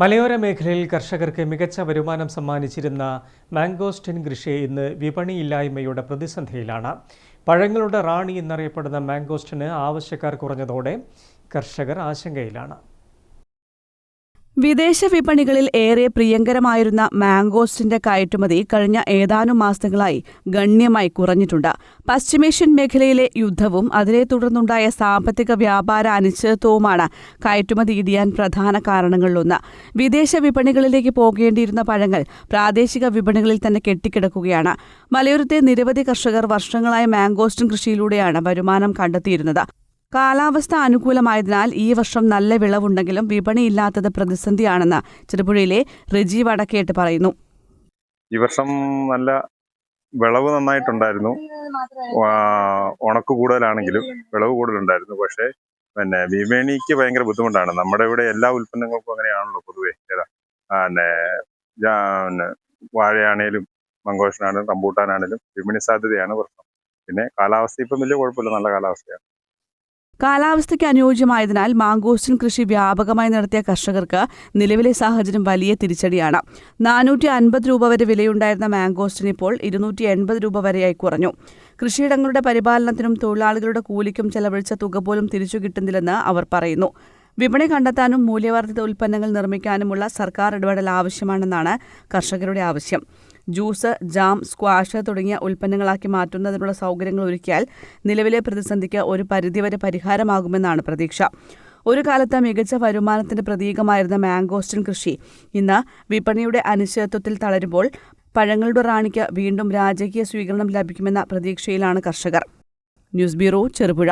മലയോര മേഖലയിൽ കർഷകർക്ക് മികച്ച വരുമാനം സമ്മാനിച്ചിരുന്ന മാംഗോസ്റ്റിൻ കൃഷി ഇന്ന് വിപണിയില്ലായ്മയുടെ പ്രതിസന്ധിയിലാണ്. പഴങ്ങളുടെ റാണി എന്നറിയപ്പെടുന്ന മാംഗോസ്റ്റിന് ആവശ്യക്കാർ കുറഞ്ഞതോടെ കർഷകർ ആശങ്കയിലാണ്. വിദേശ വിപണികളിൽ ഏറെ പ്രിയങ്കരമായിരുന്ന മാംഗോസ്റ്റിന്റെ കയറ്റുമതി കഴിഞ്ഞ ഏതാനും മാസങ്ങളായി ഗണ്യമായി കുറഞ്ഞിട്ടുണ്ട്. പശ്ചിമേഷ്യൻ മേഖലയിലെ യുദ്ധവും അതിനെ തുടർന്നുണ്ടായ സാമ്പത്തിക വ്യാപാര അനിശ്ചിതത്വവുമാണ് കയറ്റുമതി ഇടിയാൻ പ്രധാന കാരണങ്ങളിലൊന്ന്. വിദേശ വിപണികളിലേക്ക് പോകേണ്ടിയിരുന്ന പഴങ്ങൾ പ്രാദേശിക വിപണികളിൽ തന്നെ കെട്ടിക്കിടക്കുകയാണ്. മലയോരത്തെ നിരവധി കർഷകർ വർഷങ്ങളായി മാംഗോസ്റ്റിൻ കൃഷിയിലൂടെയാണ് വരുമാനം കണ്ടെത്തിയിരുന്നത്. കാലാവസ്ഥ അനുകൂലമായതിനാൽ ഈ വർഷം നല്ല വിളവുണ്ടെങ്കിലും വിപണിയില്ലാത്തത് പ്രതിസന്ധിയാണെന്ന് ചെറുപുഴയിലെ റെജി വടക്കേട്ട് പറയുന്നു. ഈ വർഷം നല്ല വിളവ് നന്നായിട്ടുണ്ടായിരുന്നു. ഉണക്ക് കൂടുതലാണെങ്കിലും വിളവ് കൂടുതലുണ്ടായിരുന്നു. പക്ഷേ വിപണിക്ക് ഭയങ്കര ബുദ്ധിമുട്ടാണ്. നമ്മുടെ ഇവിടെ എല്ലാ ഉൽപ്പന്നങ്ങൾക്കും അങ്ങനെയാണല്ലോ പൊതുവെ. വാഴയാണേലും മംഗോഷനാണേലും റംബൂട്ടാനാണേലും വിപണി സാധ്യതയാണ് പ്രശ്നം. പിന്നെ കാലാവസ്ഥ ഇപ്പം വലിയ കുഴപ്പമില്ല, നല്ല കാലാവസ്ഥയാണ്. കാലാവസ്ഥയ്ക്ക് അനുയോജ്യമായതിനാൽ മാംഗോസ്റ്റിൻ കൃഷി വ്യാപകമായി നടത്തിയ കർഷകർക്ക് നിലവിലെ സാഹചര്യം വലിയ തിരിച്ചടിയാണ്. 450 രൂപ വരെ വിലയുണ്ടായിരുന്ന മാംഗോസ്റ്റിൻ ഇപ്പോൾ 280 രൂപ വരെയായി കുറഞ്ഞു. കൃഷിയിടങ്ങളുടെ പരിപാലനത്തിനും തൊഴിലാളികളുടെ കൂലിക്കും ചെലവഴിച്ച തുക പോലും തിരിച്ചു കിട്ടുന്നില്ലെന്ന് അവർ പറയുന്നു. വിപണി കണ്ടെത്താനും മൂല്യവർദ്ധിത ഉൽപ്പന്നങ്ങൾ നിർമ്മിക്കാനുമുള്ള സർക്കാർ ഇടപെടൽ ആവശ്യമാണെന്നാണ് കർഷകരുടെ ആവശ്യം. ജ്യൂസ്, ജാം, സ്ക്വാഷ് തുടങ്ങിയ ഉൽപ്പന്നങ്ങളാക്കി മാറ്റുന്നതിനുള്ള സൗകര്യങ്ങൾ ഒരുക്കിയാൽ നിലവിലെ പ്രതിസന്ധിക്ക് ഒരു പരിധിവരെ പരിഹാരമാകുമെന്നാണ് പ്രതീക്ഷ. ഒരു കാലത്ത് മികച്ച വരുമാനത്തിന്റെ പ്രതീകമായിരുന്ന മാംഗോസ്റ്റിൻ കൃഷി ഇന്ന് വിപണിയുടെ അനിശ്ചിതത്വത്തിൽ തളരുമ്പോൾ പഴങ്ങളുടെ റാണിക്ക് വീണ്ടും രാജകീയ സ്വീകരണം ലഭിക്കുമെന്ന പ്രതീക്ഷയിലാണ് കർഷകർ. News bureau, Cherupuzha.